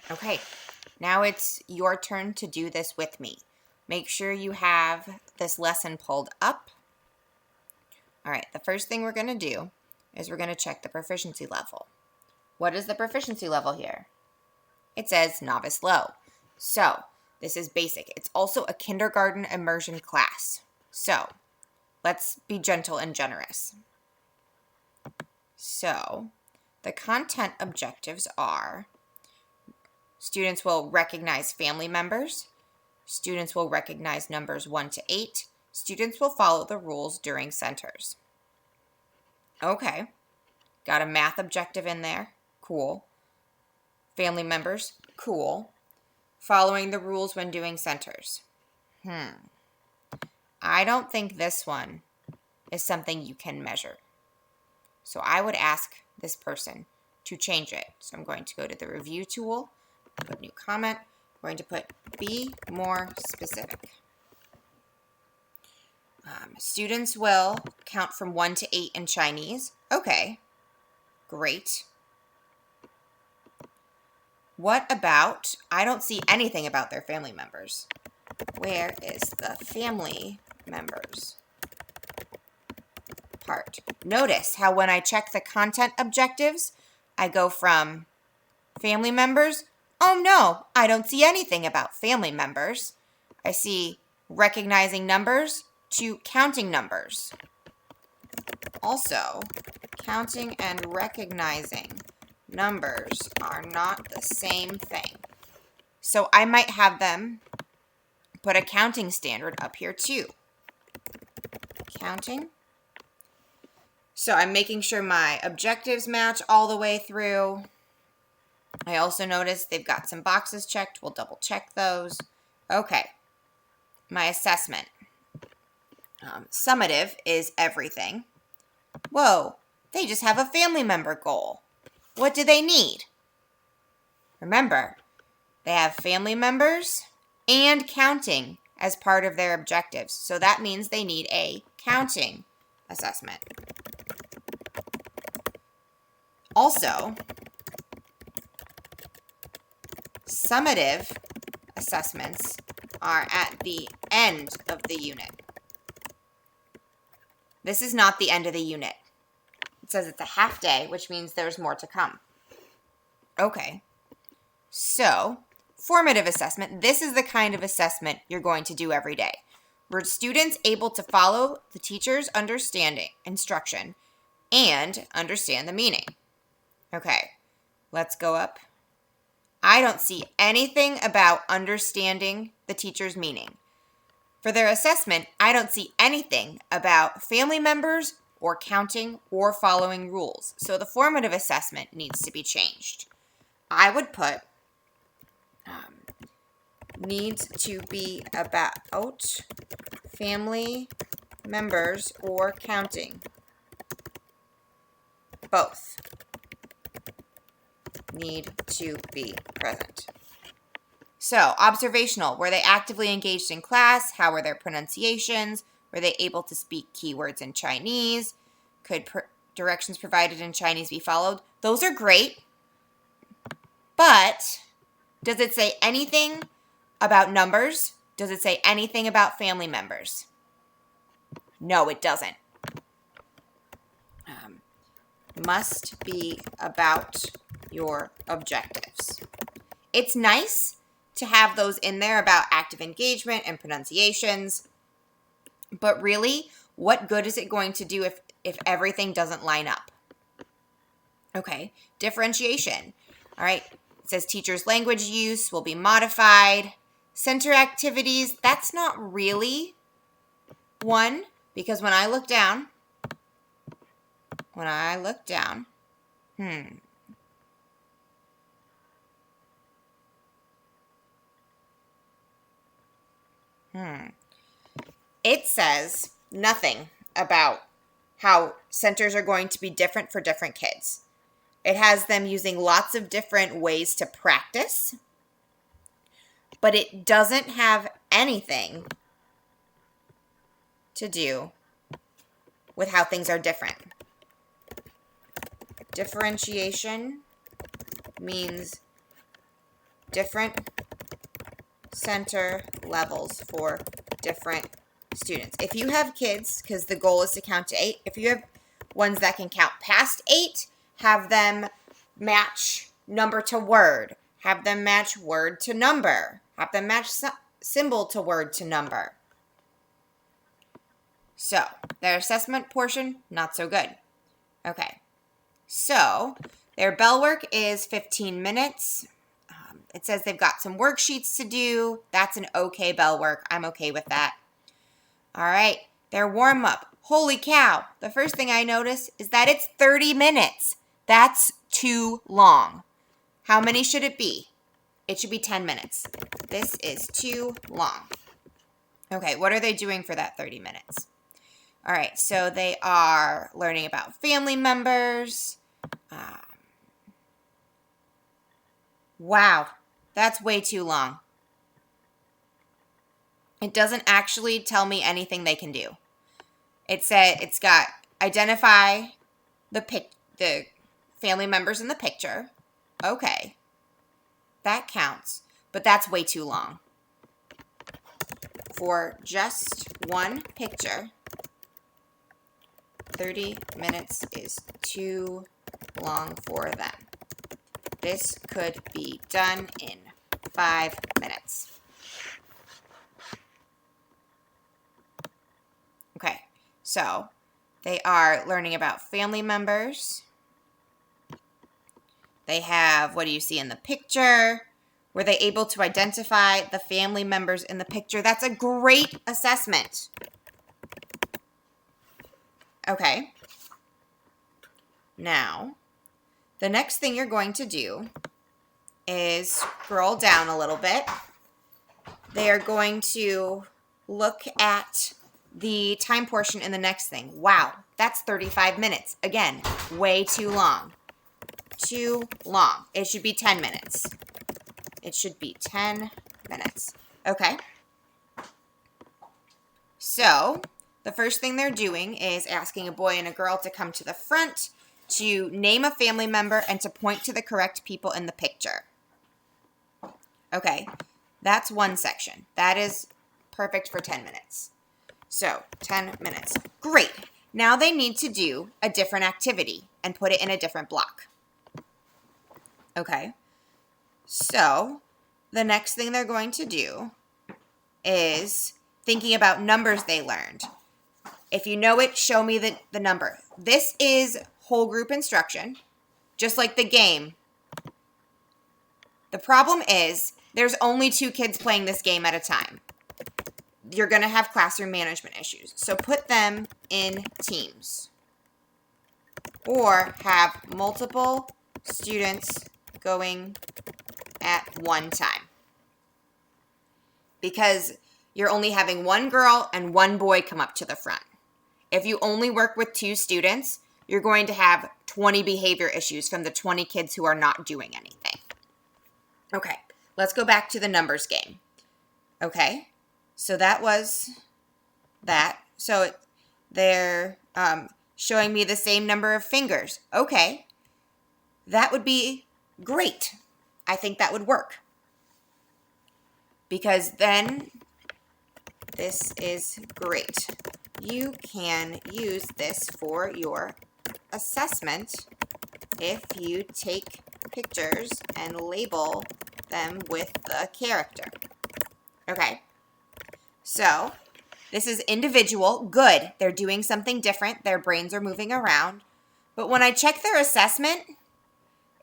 Okay, now it's your turn to do this with me. Make sure you have this lesson pulled up. All right, the first thing we're going to do is we're going to check the proficiency level. What is the proficiency level here? It says novice low. So this is basic. It's also a kindergarten immersion class. So let's be gentle and generous. So the content objectives are: students will recognize family members. Students will recognize numbers 1 to 8. Students will follow the rules during centers. Okay, got a math objective in there. Cool. Family members. Cool. Following the rules when doing centers. I don't think this one is something you can measure. So I would ask this person to change it. So I'm going to go to the review tool, put new comment. I'm going to put be more specific. Students will count from 1 to 8 in Chinese. Okay, great. What about, I don't see anything about their family members. Where is the family members part? Notice how when I check the content objectives, I go from family members. Oh no, I don't see anything about family members. I see recognizing numbers to counting numbers. Also, counting and recognizing numbers are not the same thing. So I might have them put a counting standard up here too. Counting. So I'm making sure my objectives match all the way through. I also noticed they've got some boxes checked. We'll double check those. Okay. My assessment. Summative is everything. Whoa, they just have a family member goal. What do they need? Remember, they have family members and counting as part of their objectives. So that means they need a counting assessment. Also, summative assessments are at the end of the unit. This is not the end of the unit. It says it's a half day, which means there's more to come. Okay, so formative assessment, this is the kind of assessment you're going to do every day. Were students able to follow the teacher's instruction and understand the meaning? Okay, let's go up. I don't see anything about understanding the teacher's meaning. For their assessment, I don't see anything about family members or counting or following rules. So the formative assessment needs to be changed. I would put needs to be about family members or counting. Both need to be present. So, observational, were they actively engaged in class? How were their pronunciations? Were they able to speak keywords in Chinese? Could directions provided in Chinese be followed? Those are great, but does it say anything about numbers? Does it say anything about family members? No, it doesn't. Must be about your objectives. It's nice to have those in there about active engagement and pronunciations, but really, what good is it going to do if everything doesn't line up? Okay, differentiation. All right, it says teacher's language use will be modified. Center activities, that's not really one, because when I look down, it says nothing about how centers are going to be different for different kids. It has them using lots of different ways to practice, but it doesn't have anything to do with how things are different. Differentiation means different center levels for different students. If you have kids, because the goal is to count to 8, if you have ones that can count past 8, have them match number to word. Have them match word to number. Have them match symbol to word to number. So, their assessment portion, not so good. Okay, so their bell work is 15 minutes. It says they've got some worksheets to do. That's an okay bell work. I'm okay with that. All right, their warm-up. Holy cow. The first thing I notice is that it's 30 minutes. That's too long. How many should it be? It should be 10 minutes. This is too long. Okay, what are they doing for that 30 minutes? All right, so they are learning about family members. Wow, that's way too long. It doesn't actually tell me anything they can do. It said it's got identify the family members in the picture. Okay, that counts, but that's way too long. For just one picture, 30 minutes is too long for them. This could be done in 5 minutes. Okay, so they are learning about family members. They have, what do you see in the picture? Were they able to identify the family members in the picture? That's a great assessment. Okay. Now, the next thing you're going to do is scroll down a little bit. They are going to look at the time portion in the next thing. Wow, that's 35 minutes. Again, way too long. Too long. It should be 10 minutes. It should be 10 minutes. Okay. So, the first thing they're doing is asking a boy and a girl to come to the front to name a family member and to point to the correct people in the picture. Okay, that's one section. That is perfect for 10 minutes. So, 10 minutes. Great. Now they need to do a different activity and put it in a different block. Okay. So, the next thing they're going to do is thinking about numbers they learned. If you know it, show me the number. This is whole group instruction, just like the game. The problem is there's only 2 kids playing this game at a time. You're going to have classroom management issues. So put them in teams. Or have multiple students going at one time. Because you're only having one girl and one boy come up to the front. If you only work with 2 students, you're going to have 20 behavior issues from the 20 kids who are not doing anything. Okay, let's go back to the numbers game. Okay, so that was that. So they're showing me the same number of fingers. Okay, that would be great. I think that would work. Because then this is great. You can use this for your assessment if you take pictures and label them with the character. Okay, so this is individual. Good. They're doing something different. Their brains are moving around. But when I check their assessment,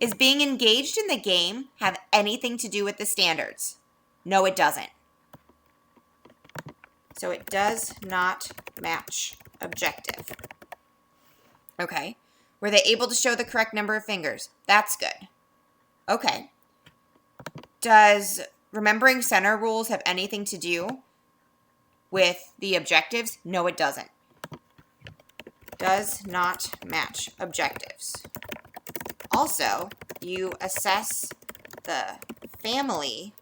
is being engaged in the game have anything to do with the standards? No, it doesn't. So it does not match objective. Okay. Were they able to show the correct number of fingers? That's good. Okay. Does remembering center rules have anything to do with the objectives? No, it doesn't. Does not match objectives. Also, you assess the family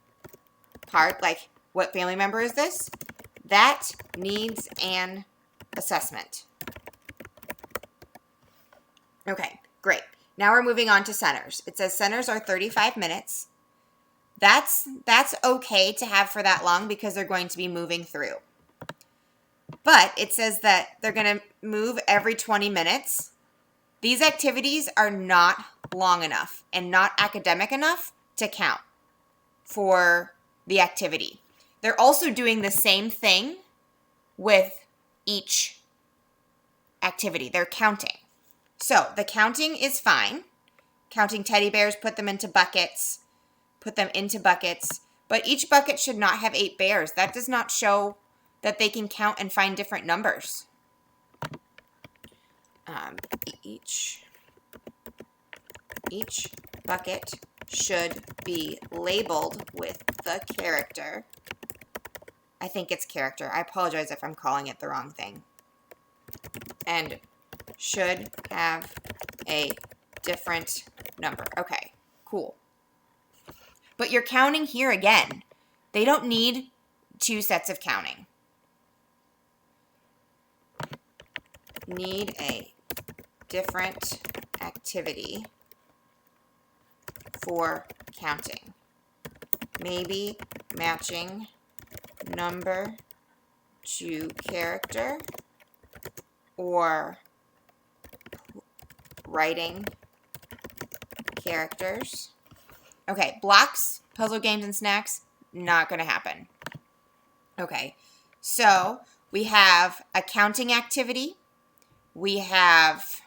part, like what family member is this? That needs an assessment. Okay, great. Now we're moving on to centers. It says centers are 35 minutes. That's okay to have for that long because they're going to be moving through. But it says that they're going to move every 20 minutes. These activities are not long enough and not academic enough to count for the activity. They're also doing the same thing with each activity. They're counting. So the counting is fine. Counting teddy bears, put them into buckets, but each bucket should not have 8 bears. That does not show that they can count and find different numbers. Each bucket should be labeled with the character. I think it's character. I apologize if I'm calling it the wrong thing. And should have a different number. Okay, cool. But you're counting here again. They don't need 2 sets of counting. Need a different activity for counting. Maybe matching number to character or writing characters. Okay, blocks, puzzle games, and snacks, not going to happen. Okay, so we have a counting activity. We have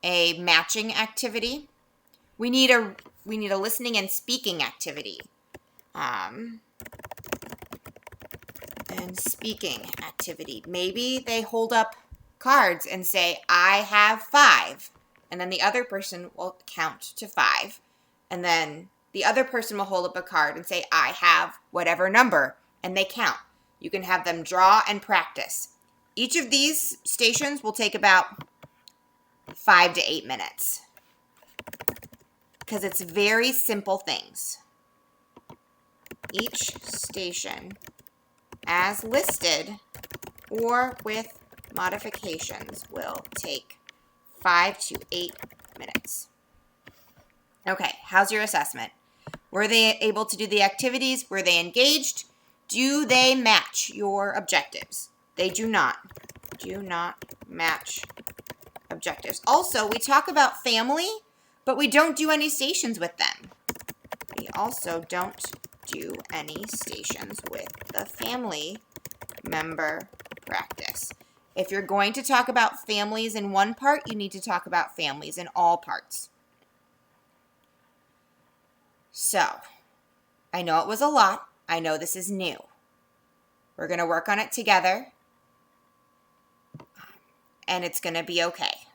a matching activity. We need a listening and speaking activity. And speaking activity. Maybe they hold up cards and say, I have 5. And then the other person will count to 5. And then the other person will hold up a card and say, I have whatever number. And they count. You can have them draw and practice. Each of these stations will take about 5 to 8 minutes. Because it's very simple things. Each station, as listed or with modifications, will take 5 to 8 minutes. Okay, how's your assessment? Were they able to do the activities? Were they engaged? Do they match your objectives? They do not. Do not match objectives. Also, we talk about family, but we don't do any stations with them. We also don't do any stations with the family member practice. If you're going to talk about families in one part, you need to talk about families in all parts. So, I know it was a lot. I know this is new. We're going to work on it together, and it's going to be okay.